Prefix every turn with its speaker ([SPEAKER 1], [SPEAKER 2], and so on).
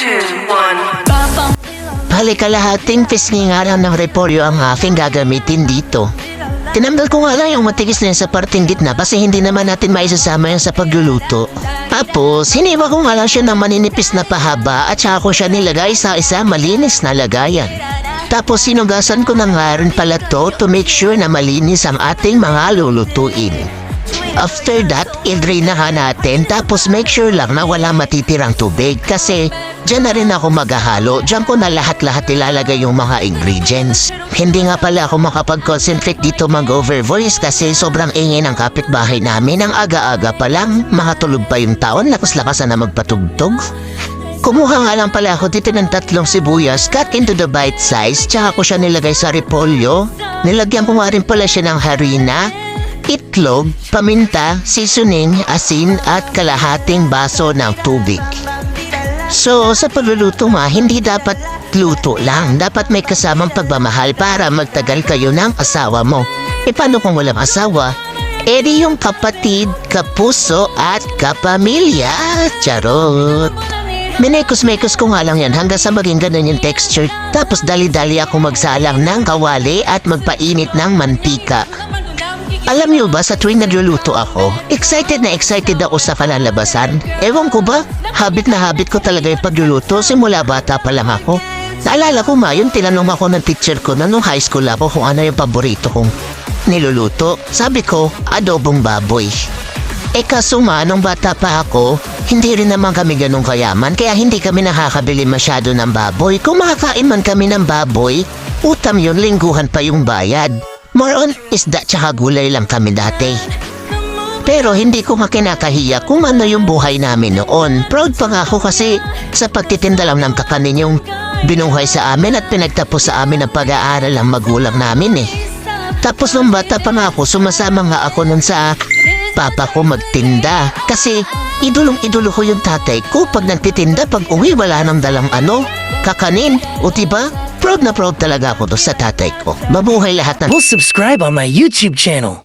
[SPEAKER 1] 2, 1.
[SPEAKER 2] Kalahating pisngi nga lang ng repolyo ang aking gagamitin dito. Tinanggal ko nga lang yung matigas na yan sa parting gitna kasi hindi naman natin maisasama yan sa pagluluto. Tapos, hiniwa ko nga lang siya ng maninipis na pahaba at saka ko siya nilagay sa isa malinis na lagayan. Tapos sinugasan ko na nga rin pala to make sure na malinis ang ating mga lulutuin. After that, i-drain na nga natin tapos make sure lang na wala matitirang tubig kasi dyan na rin ako maghahalo. Dyan ko na lahat-lahat ilalagay yung mga ingredients. Hindi nga pala ako makapag-concentrate dito mag-over voice kasi sobrang ingay ng kapitbahay namin. Ang aga-aga pa lang, makatulog pa yung taon, lakas-lakasan na magpatugtog. Kumuha nga lang pala ako dito ng 3 sibuyas, cut into the bite size, tsaka ko siya nilagay sa repolyo. Nilagyan ko nga rin pala siya ng harina, itlog, paminta, seasoning, asin at kalahating baso ng tubig. So, sa pagluluto hindi dapat luto lang. Dapat may kasamang pagmamahal para magtagal kayo ng asawa mo. E paano kung walang asawa? E di yung kapatid, kapuso at kapamilya. Charot! Minekos-mekos ko nga lang yan hanggang sa maging ganun yung texture. Tapos dali-dali ako magsalang ng kawali at magpainit ng mantika. Alam niyo ba, sa tuwing nagluluto ako, excited na excited ako sa kalalabasan. Ewan ko ba, habit na habit ko talaga yung pagluluto simula bata pa lang ako. Naalala ko yung tinanong ako ng teacher ko na nung high school ako kung ano yung paborito kong niluluto. Sabi ko, adobong baboy. Kaso nung bata pa ako, hindi rin naman kami ganun kayaman kaya hindi kami nakakabili masyado ng baboy. Kung makakain man kami ng baboy, utam yun, lingguhan pa yung bayad. More on isda tsaka gulay lang kami dati. Pero hindi ko kinakahiya kung ano yung buhay namin noon. Proud pa nga ako kasi sa pagtitinda lang ng kakanin yung binuhay sa amin at pinagtapos sa amin ang pag-aaral ang magulang namin . Tapos nung bata pa nga ako, sumasama nga ako nun sa papa ko magtinda. Kasi idulong-idulo ko yung tatay ko pag nagtitinda, pag uwi wala nang dalang kakanin. O diba? Proud na proud talaga ako sa tatay ko. Mabuhay lahat ng...
[SPEAKER 3] Subscribe on my YouTube channel.